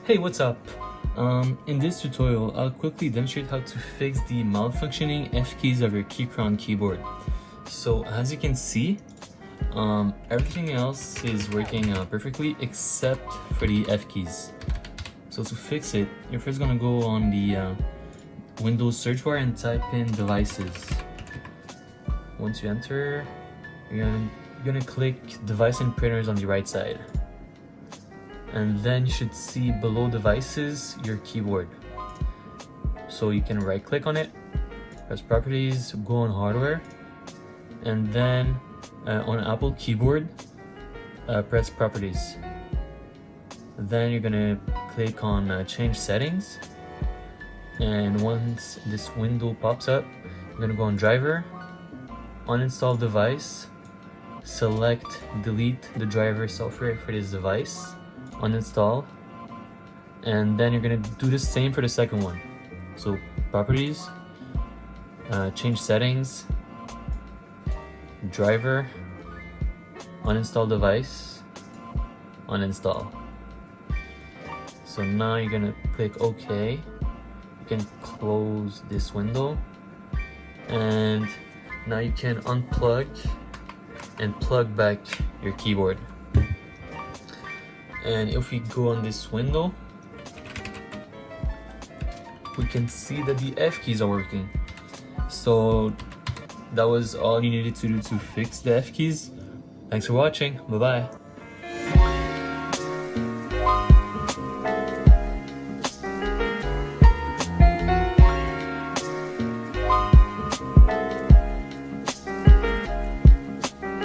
Hey, what's up? In this tutorial, I'll quickly demonstrate how to fix the malfunctioning F keys of your Keychron keyboard. So as you can see, everything else is working perfectly except for the F keys. So to fix it, you're first gonna go on the Windows search bar and type in devices. Once you enter, you're gonna click device and printers on the right side. And then you should see below devices your keyboard. So you can right click on it, press properties, go on hardware, and then on Apple keyboard, press properties. Then you're gonna click on change settings, and once this window pops up, you're gonna go on driver, uninstall device, select delete the driver software for this device, uninstall, and then you're gonna do the same for the second one. So properties, change settings, driver, uninstall device, uninstall. So now you're gonna click OK. You can close this window, and now you can unplug and plug back your keyboard. And if we go on this window, we can see that the F keys are working. So that was all you needed to do to fix the F keys. Thanks for watching. Bye bye.